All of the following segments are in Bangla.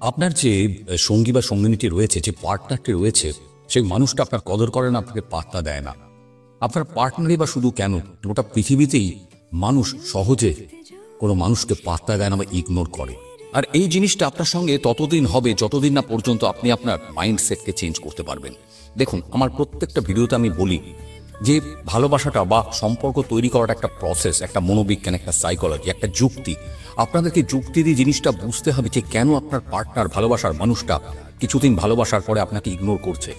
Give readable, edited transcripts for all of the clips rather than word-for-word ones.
আপনার যে সঙ্গী বা সঙ্গিনীটি রয়েছে, যে পার্টনারটি রয়েছে, সেই মানুষটা আপনার কদর করে না, আপনাকে পাত্তা দেয় না। আপনার পার্টনারই বা শুধু কেন, গোটা পৃথিবীতেই মানুষ সহজে কোনো মানুষকে পাত্তা দেয় না বা ইগনোর করে। আর এই জিনিসটা আপনার সঙ্গে ততদিন হবে যতদিন না পর্যন্ত আপনি আপনার মাইন্ডসেটকে চেঞ্জ করতে পারবেন। দেখুন, আমার প্রত্যেকটা ভিডিওতে আমি বলি যে ভালোবাসাটা বা সম্পর্ক তৈরি করার একটা প্রসেস, একটা মনোবিজ্ঞান, একটা সাইকোলজি, একটা যুক্তি। আপনাদেরকে যুক্তি দিয়ে জিনিসটা বুঝতে হবে যে কেন আপনার পার্টনার, ভালোবাসার মানুষটা কিছুদিন ভালোবাসার পরে আপনাকে ইগনোর করছে।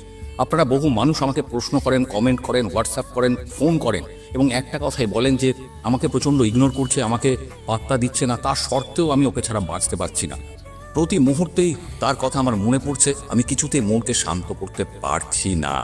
আপনারা বহু মানুষ আমাকে প্রশ্ন করেন, কমেন্ট করেন, হোয়াটসঅ্যাপ করেন, ফোন করেন এবং একটা কথাই বলেন যে আমাকে প্রচণ্ড ইগনোর করছে, আমাকে পাত্তা দিচ্ছে না, তার সত্ত্বেও আমি ওকে ছাড়া বাঁচতে পারছি না। প্রতি মুহূর্তেই তার কথা আমার মনে পড়ছে, আমি কিছুতেই মনকে শান্ত করতে পারছি না।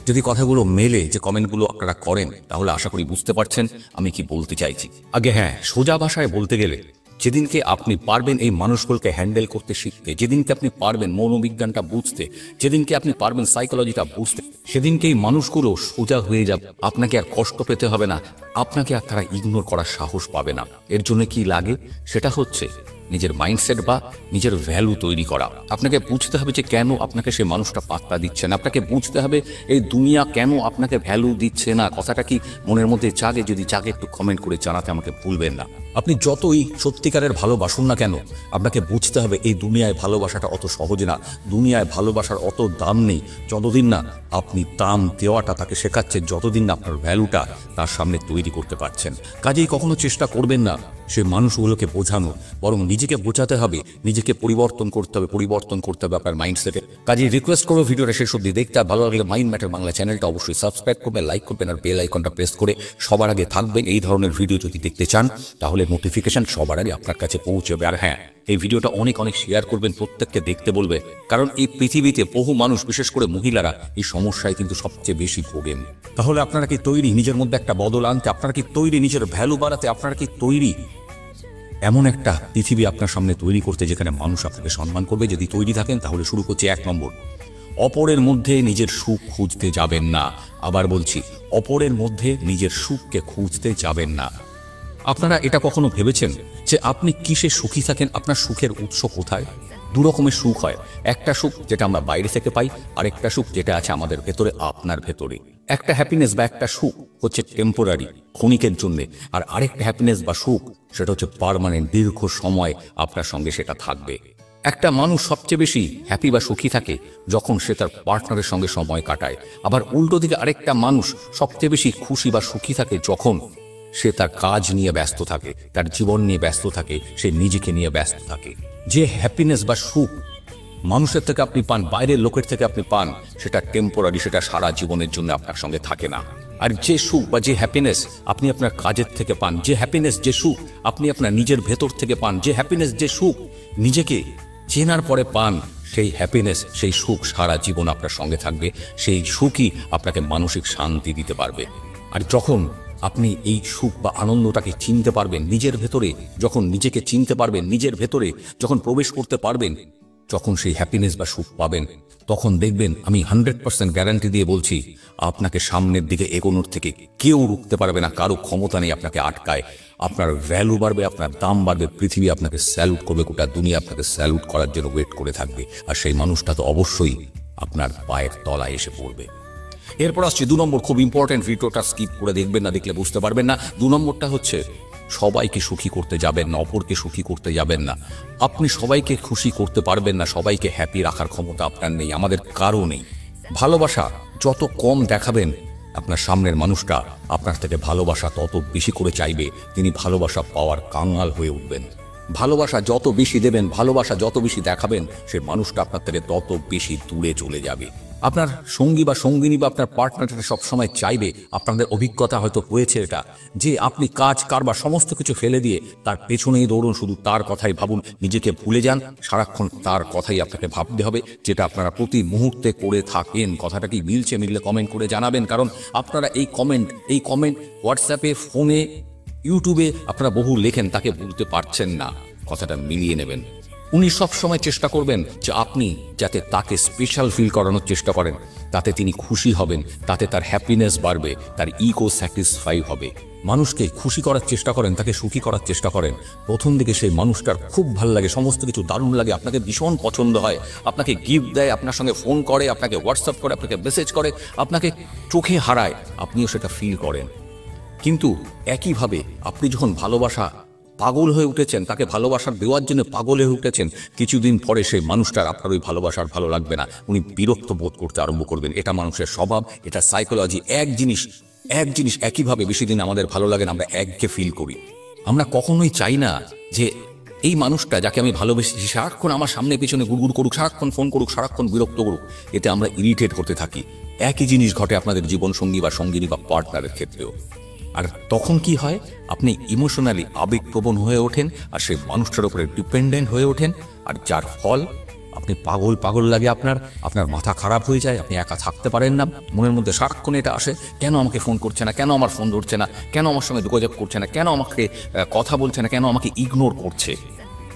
যদি কথাগুলো মেলে, যে কমেন্টগুলো আপনারা করেন, তাহলে আশা করি বুঝতে পারছেন আমি কি বলতে চাইছি। আগে হ্যাঁ, সোজা ভাষায় বলতে গেলে যেদিনকে আপনি পারবেন এই মানুষগুলোকে হ্যান্ডেল করতে শিখতে, যেদিনকে আপনি পারবেন মনোবিজ্ঞানটা বুঝতে, যেদিনকে আপনি পারবেন সাইকোলজিটা বুঝতে, সেদিনকে এই মানুষগুলো সোজা হয়ে যাবে। আপনাকে আর কষ্ট পেতে হবে না, আপনাকে আর তারা ইগনোর করার সাহস পাবে না। এর জন্য কি লাগে? সেটা হচ্ছে নিজের মাইন্ডসেট বা নিজের ভ্যালু তৈরি করা। আপনাকে বুঝতে হবে যে কেন আপনাকে সে মানুষটা পাত্তা দিচ্ছে না। আপনাকে বুঝতে হবে এই দুনিয়া কেন আপনাকে ভ্যালু দিচ্ছে না। কথাটা কি মনের মধ্যে জাগে? যদি জাগে একটু কমেন্ট করে জানাতে আমাকে ভুলবেন না। আপনি যতই সত্যিকারের ভালোবাসুন না কেন, আপনাকে বুঝতে হবে এই দুনিয়ায় ভালোবাসাটা অত সহজ না। দুনিয়ায় ভালোবাসার অত দাম নেই যতদিন না আপনি দাম দেওয়াটা তাকে শেখাচ্ছেন, যতদিন না আপনার ভ্যালুটা তার সামনে তৈরি করতে পারছেন। কাজেই কখনো চেষ্টা করবেন না সে মানুষগুলোকে বোঝানো, বরং নিজেকে বোঝাতে হবে, নিজেকে পরিবর্তন করতে হবে, পরিবর্তন করতে হবে আপনার মাইন্ডসেটে। কাজেই রিকোয়েস্ট করবো ভিডিওটা শেষ অবধি দেখতে। আর ভালো লাগলে মাইন্ড ম্যাটার বাংলা চ্যানেলটা অবশ্যই সাবস্ক্রাইব করবেন, লাইক করবেন আর বেল আইকনটা প্রেস করে সবার আগে থাকবেন। এই ধরনের ভিডিও যদি দেখতে চান তাহলে নোটিফিকেশন সবার আগে আপনার কাছে পৌঁছবে। আর হ্যাঁ, এই ভিডিওটা অনেক অনেক শেয়ার করবেন, প্রত্যেককে দেখতে বলবে, কারণ এই পৃথিবীতে বহু মানুষ, বিশেষ করে মহিলারা, এই সমস্যায় কিন্তু সবচেয়ে বেশি ভোগেন। তাহলে আপনারা কি তৈরি নিজের মধ্যে একটা বদল আনতে? আপনারা কি তৈরি নিজের ভ্যালু বাড়াতে? আপনারা কি তৈরি এমন একটা পৃথিবী আপনার সামনে তৈরি করতে যেখানে মানুষ আপনাকে সম্মান করবে? যদি তৈরি থাকেন তাহলে শুরু করছি। 1 নম্বর, অপরের মধ্যে নিজের সুখ খুঁজতে যাবেন না। আবার বলছি, অপরের মধ্যে নিজের সুখকে খুঁজতে যাবেন না। আপনারা এটা কখনো ভেবেছেন যে আপনি কিসে সুখী থাকেন? আপনার সুখের উৎস কোথায়? 2 রকমের সুখ হয়। একটা সুখ যেটা আমরা বাইরে থেকে পাই, আর একটা সুখ যেটা আছে আমাদের ভেতরে, আপনার ভেতরে। একটা হ্যাপিনেস বা একটা সুখ হচ্ছে টেম্পোরারি, ক্ষণিকের জন্য। আর আরেকটা হ্যাপিনেস বা সুখ সেটা হচ্ছে পার্মানেন্ট, দীর্ঘ সময় আপনার সঙ্গে সেটা থাকবে। একটা মানুষ সবচেয়ে বেশি হ্যাপি বা সুখী থাকে যখন সে তার পার্টনারের সঙ্গে সময় কাটায়। আবার উল্টো দিকে আরেকটা মানুষ সবচেয়ে বেশি খুশি বা সুখী থাকে যখন সে তার কাজ নিয়ে ব্যস্ত থাকে, তার জীবন নিয়ে ব্যস্ত থাকে, সে নিজেকে নিয়ে ব্যস্ত থাকে। যে হ্যাপিনেস বা সুখ মানুষের থেকে আপনি পান, বাইরের লোকের থেকে আপনি পান, সেটা টেম্পোরারি, সেটা সারা জীবনের জন্য আপনার সঙ্গে থাকে না। আর যে সুখ বা যে হ্যাপিনেস আপনি আপনার কাজের থেকে পান, যে হ্যাপিনেস, যে সুখ আপনি আপনার নিজের ভেতর থেকে পান, যে হ্যাপিনেস, যে সুখ নিজেকে চেনার পরে পান, সেই হ্যাপিনেস, সেই সুখ সারা জীবন আপনার সঙ্গে থাকবে। সেই সুখই আপনাকে মানসিক শান্তি দিতে পারবে। আর যখন আপনি এই সুখ বা আনন্দটাকে চিনতে পারবেন নিজের ভেতরে, যখন নিজেকে চিনতে পারবেন, নিজের ভেতরে যখন প্রবেশ করতে পারবেন, যখন সেই হ্যাপিনেস বা সুখ পাবেন, তখন দেখবেন, আমি 100% গ্যারান্টি দিয়ে বলছি, আপনাকে সামনের দিকে এগোনোর থেকে কেউ রুখতে পারবে না। কারো ক্ষমতা নেই আপনাকে আটকায়। আপনার ভ্যালু বাড়বে, আপনার দাম বাড়বে, পৃথিবী আপনাকে স্যালুট করবে, গোটা দুনিয়া আপনাকে স্যালুট করার জন্য ওয়েট করে থাকবে। আর সেই মানুষটা তো অবশ্যই আপনার পায়ের তলায় এসে পড়বে। এরপর আসছে 2 নম্বর, খুব ইম্পর্টেন্ট, ভিডিওটা স্কিপ করে দেখবেন না, দেখলে বুঝতে পারবেন না। 2 নম্বরটা হচ্ছে, সবাইকে সুখী করতে যাবেন না, অপরকে সুখী করতে যাবেন না। আপনি সবাইকে খুশি করতে পারবেন না, সবাইকে হ্যাপি রাখার ক্ষমতা আপনার নেই, আমাদের কারও নেই। ভালোবাসা যত কম দেখাবেন, আপনার সামনের মানুষটা আপনার থেকে ভালোবাসা তত বেশি করে চাইবে। তিনি ভালোবাসা পাওয়ার কাঙাল হয়ে উঠবেন। ভালোবাসা যত বেশি দেবেন, ভালোবাসা যত বেশি দেখাবেন, সে মানুষটা আপনার থেকে তত বেশি দূরে চলে যাবে। আপনার সঙ্গী বা সঙ্গিনী বা আপনার পার্টনারটা সবসময় চাইবে, আপনাদের অভিজ্ঞতা হয়তো হয়েছে এটা, যে আপনি কাজ কারবার সমস্ত কিছু ফেলে দিয়ে তার পেছনেই দৌড়ুন, শুধু তার কথাই ভাবুন, নিজেকে ভুলে যান, সারাক্ষণ তার কথাই আপনাকে ভাবতে হবে, যেটা আপনারা প্রতি মুহূর্তে করে থাকেন। কথাটা কি মিলছে? মিললে কমেন্ট করে জানাবেন, কারণ আপনারা এই কমেন্ট হোয়াটসঅ্যাপে, ফোনে, ইউটিউবে আপনারা বহু লেখেন, তাকে বলতে পারছেন না। কথাটা মিলিয়ে নেবেন। উনি সবসময় চেষ্টা করবেন যে আপনি যাতে তাকে স্পেশাল ফিল করানোর চেষ্টা করেন, তাতে তিনি খুশি হবেন, তাতে তার হ্যাপিনেস বাড়বে, তার ইগো স্যাটিসফাই হবে। মানুষকে খুশি করার চেষ্টা করেন, তাকে সুখী করার চেষ্টা করেন, প্রথম দিকে সেই মানুষটার খুব ভালো লাগে, সমস্ত কিছু দারুণ লাগে, আপনাকে ভীষণ পছন্দ হয়, আপনাকে গিফট দেয়, আপনার সঙ্গে ফোন করে, আপনাকে হোয়াটসঅ্যাপ করে, আপনাকে মেসেজ করে, আপনাকে চোখে হারায়, আপনিও সেটা ফিল করেন। কিন্তু একইভাবে আপনি যখন ভালোবাসা পাগল হয়ে উঠেছেন, তাকে ভালোবাসার দেওয়ার জন্য পাগল হয়ে উঠেছেন, কিছুদিন পরে সেই মানুষটার আপনার ওই ভালোবাসার ভালো লাগবে না, উনি বিরক্ত বোধ করতে আরম্ভ করবেন। এটা মানুষের স্বভাব, এটা সাইকোলজি। এক জিনিস একইভাবে বেশি দিন আমাদের ভালো লাগে না, আমরা এককে ফিল করি। আমরা কখনোই চাই না যে এই মানুষটা যাকে আমি ভালোবেসেছি সারাক্ষণ আমার সামনে পিছনে গুড়গুড় করুক, সারাক্ষণ ফোন করুক, সারাক্ষণ বিরক্ত করুক। এতে আমরা ইরিটেট করতে থাকি। একই জিনিস ঘটে আপনাদের জীবনসঙ্গী বা সঙ্গিনী বা পার্টনারের ক্ষেত্রেও। আর তখন কি হয়, আপনি ইমোশনালি আবেগপ্রবণ হয়ে ওঠেন, আর সেই মানুষটার উপরে ডিপেন্ডেন্ট হয়ে ওঠেন, আর যার ফল আপনি পাগল লাগে, আপনার মাথা খারাপ হয়ে যায়, আপনি একা থাকতে পারেন না, মনের মধ্যে সারাক্ষণ এটা আসে, কেন আমাকে ফোন করছে না, কেন আমার ফোন ধরছে না, কেন আমার সঙ্গে যোগাযোগ করছে না, কেন আমাকে কথা বলছে না, কেন আমাকে ইগনোর করছে।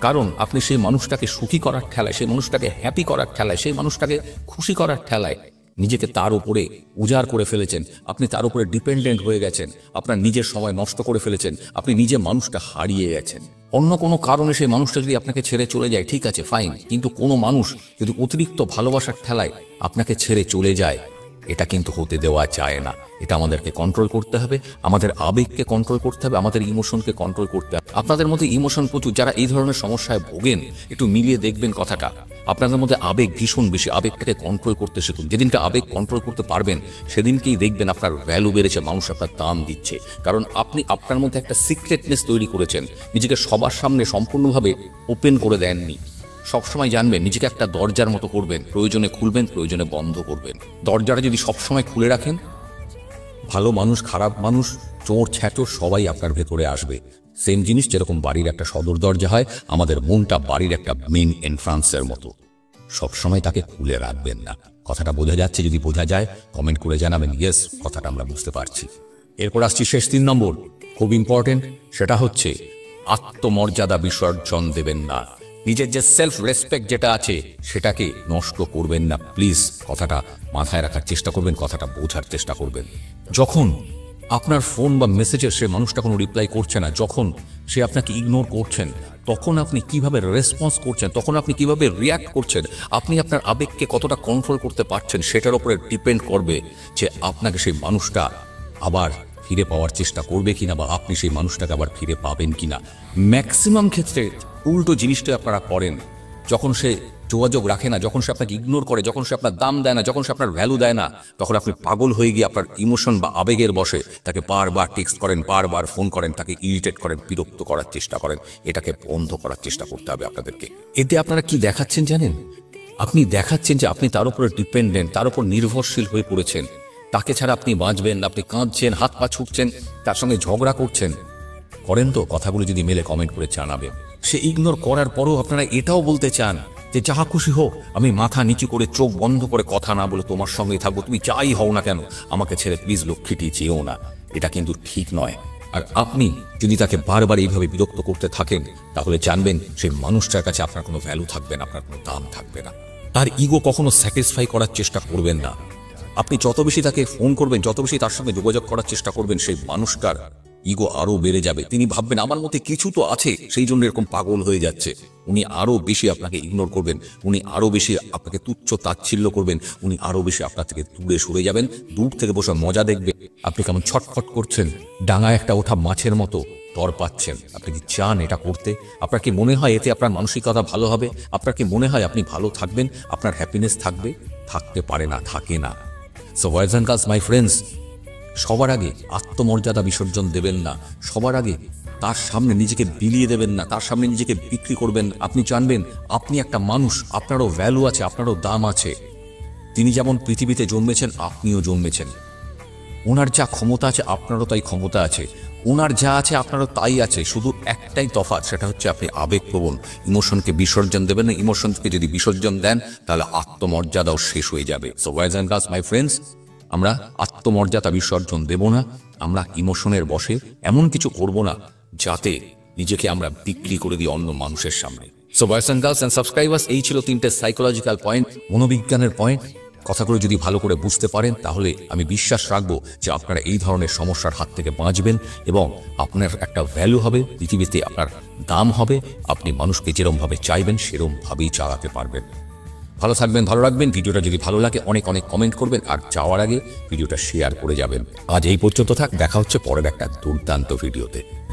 কারণ আপনি সেই মানুষটাকে সুখী করার ঠেলায়, সেই মানুষটাকে হ্যাপি করার ঠেলায়, সেই মানুষটাকে খুশি করার ঠেলায় নিজেকে তার উপরে উজাড় করে ফেলেছেন, আপনি তার উপরে ডিপেন্ডেন্ট হয়ে গেছেন, আপনার নিজের সময় নষ্ট করে ফেলেছেন, আপনি নিজে মানুষটা হারিয়ে গেছেন। অন্য কোনো কারণে সেই মানুষটা যদি আপনাকে ছেড়ে চলে যায়, ঠিক আছে, ফাইন, কিন্তু কোনো মানুষ যদি অতিরিক্ত ভালোবাসার ঠেলায় আপনাকে ছেড়ে চলে যায়, এটা কিন্তু হতে দেওয়া যায় না। এটা আমাদেরকে কন্ট্রোল করতে হবে, আমাদের আবেগকে কন্ট্রোল করতে হবে, আমাদের ইমোশনকে কন্ট্রোল করতে হবে। আপনাদের মধ্যে ইমোশন প্রচুর, যারা এই ধরনের সমস্যায় ভোগেন, একটু মিলিয়ে দেখবেন কথাটা। আপনাদের মধ্যে আবেগ ভীষণ বেশি, আবেগটাকে কন্ট্রোল করতে শিখুন। যেদিনকে আবেগ কন্ট্রোল করতে পারবেন, সেদিনকেই দেখবেন আপনার ভ্যালু বেড়েছে, মানুষ আপনার দাম দিচ্ছে। কারণ আপনি আপনার মধ্যে একটা সিক্রেটনেস তৈরি করেছেন, নিজেকে সবার সামনে সম্পূর্ণভাবে ওপেন করে দেননি। সবসময় জানবেন নিজেকে একটা দরজার মতো করবেন, প্রয়োজনে খুলবেন, প্রয়োজনে বন্ধ করবেন। দরজাটা যদি সবসময় খুলে রাখেন, ভালো মানুষ, খারাপ মানুষ, চোর ছ্যাচোর সবাই আপনার ভেতরে আসবে। সেম জিনিস যেরকম বাড়ির একটা সদর দরজা হয়, আমাদের মনটা বাড়ির একটা মেন এন্ট্রান্সের মতো, সবসময় তাকে খুলে রাখবেন না। কথাটা বোঝা যাচ্ছে? যদি বোঝা যায় কমেন্ট করে জানাবেন ইয়েস, কথাটা আমরা বুঝতে পারছি। এরপর আসছি শেষ 3 নম্বর, খুব ইম্পর্টেন্ট, সেটা হচ্ছে আত্মমর্যাদা বিসর্জন দেবেন না। নিজের যে সেলফ রেসপেক্ট যেটা আছে সেটাকে নষ্ট করবেন না, প্লিজ। কথাটা মাথায় রাখার চেষ্টা করবেন, কথাটা বোঝার চেষ্টা করবেন। যখন আপনার ফোন বা মেসেজের সে মানুষটা কোনো রিপ্লাই করছে না, যখন সে আপনাকে ইগনোর করছেন, তখন আপনি কিভাবে রেসপন্স করছেন, তখন আপনি কিভাবে রিয়াক্ট করছেন, আপনি আপনার আবেগকে কতটা কন্ট্রোল করতে পারছেন, সেটার উপরে ডিপেন্ড করবে যে আপনাকে সেই মানুষটা আবার ফিরে পাওয়ার চেষ্টা করবে কিনা, বা আপনি সেই মানুষটাকে আবার ফিরে পাবেন কিনা। ম্যাক্সিমাম ক্ষেত্রে উল্টো জিনিসটা আপনারা করেন। যখন সে যোগাযোগ রাখে না, যখন সে আপনাকে ইগনোর করে, যখন সে আপনার দাম দেয় না, যখন সে আপনার ভ্যালু দেয় না, তখন আপনি পাগল হয়ে গিয়ে আপনার ইমোশন বা আবেগের বশে তাকে বারবার টেক্সট করেন, বারবার ফোন করেন, তাকে ইরিটেট করেন, বিরক্ত করার চেষ্টা করেন। এটাকে বন্ধ করার চেষ্টা করতে হবে আপনাদেরকে। এতে আপনারা কি দেখাচ্ছেন জানেন? আপনি দেখাচ্ছেন যে আপনি তার উপরে ডিপেন্ডেন্ট, তার উপর নির্ভরশীল হয়ে পড়েছেন। তাকে ছাড়া আপনি বাঁচবেন না, আপনি কাঁদছেন, হাত পা ছুটছেন, তার সঙ্গে ঝগড়া করছেন। করেন তো? কথাগুলো যদি মেলে কমেন্ট করে জানাবেন। সে ইগনোর করার পরও আপনারা এটাও বলতে চান যে যাহা খুশি হোক, আমি মাথা নিচু করে চোখ বন্ধ করে কথা না বলে তোমার সঙ্গেই থাকবো, তুমি যাই হও না কেন, আমাকে ছেড়ে প্লিজ লক্ষ্মীটি চেয়েও না। এটা কিন্তু ঠিক নয়। আর আপনি যদি তাকে বারবার এইভাবে বিরক্ত করতে থাকেন, তাহলে জানবেন সেই মানুষটার কাছে আপনার কোনো ভ্যালু থাকবে না, আপনার কোনো দাম থাকবে না। তার ইগো কখনো স্যাটিসফাই করার চেষ্টা করবেন না। আপনি যত বেশি তাকে ফোন করবেন, যত বেশি তার সঙ্গে যোগাযোগ করার চেষ্টা করবেন, সেই মানুষটার ইগো আরো বেড়ে যাবে। তিনি ভাববেন আমার মধ্যে কিছু তো আছে, সেই জন্য এরকম পাগল হয়ে যাচ্ছে। উনি আরো বেশি আপনাকে ইগনোর করবেন, উনি আরো বেশি আপনাকে তুচ্ছ তাচ্ছিল্য করবেন, উনি আরো বেশি আপনার থেকে দূরে সরে যাবেন। দূর থেকে বসে মজা দেখবে আপনি কেমন ছটফট করছেন, ডাঙায় একটা ওঠা মাছের মতো তর পাচ্ছেন। আপনি কি চান এটা করতে? আপনার কি মনে হয় এতে আপনার মানসিকতা ভালো হবে? আপনার কি মনে হয় আপনি ভালো থাকবেন, আপনার হ্যাপিনেস থাকবে? থাকতে পারে না, থাকে না। So boys and girls, my friends, সবার আগে আত্মমর্যাদা বিসর্জন দেবেন না। সবার আগে তার সামনে নিজেকে বিলিয়ে দেবেন না, তার সামনে নিজেকে বিক্রি করবেন। আপনি জানবেন আপনি একটা মানুষ, আপনারও ভ্যালু আছে, আপনারও দাম আছে। তিনি যেমন পৃথিবীতে জন্মেছেন, আপনিও জন্মেছেন। ওনার যা ক্ষমতা আছে, আপনারও তাই ক্ষমতা আছে। ওনার যা আছে, আপনারও তাই আছে। শুধু একটাই তফাৎ, সেটা হচ্ছে আপনি আবেগপ্রবণ, ইমোশনকে বিসর্জন দেবেন না। ইমোশনকে যদি বিসর্জন দেন, তাহলে আত্মমর্যাদাও শেষ হয়ে যাবে। So boys and girls, my friends, আমরা আত্মমর্যাদা বিসর্জন দেব না। আমরা ইমোশনের বশে এমন কিছু করব না যাতে নিজেকে আমরা বিক্রি করে দিই অন্য মানুষের সামনে। So boys and girls and subscribers, এই ছিল 3টে সাইকোলজিক্যাল পয়েন্ট, মনোবিজ্ঞানের পয়েন্ট। কথাগুলো যদি ভালো করে বুঝতে পারেন তাহলে আমি বিশ্বাস রাখবো যে আপনারা এই ধরনের সমস্যার হাত থেকে বাঁচবেন এবং আপনার একটা ভ্যালু হবে পৃথিবীতে, আপনার দাম হবে, আপনি মানুষকে যেরমভাবে চাইবেন সেরমভাবেই চালাতে পারবেন। ভালো থাকবেন, ভালো রাখবেন। ভিডিওটা যদি ভালো লাগে অনেক অনেক কমেন্ট করবেন, আর যাওয়ার আগে ভিডিওটা শেয়ার করে যাবেন। আজ এই পর্যন্ত থাক, দেখা হচ্ছে পরের একটা দুর্দান্ত ভিডিওতে।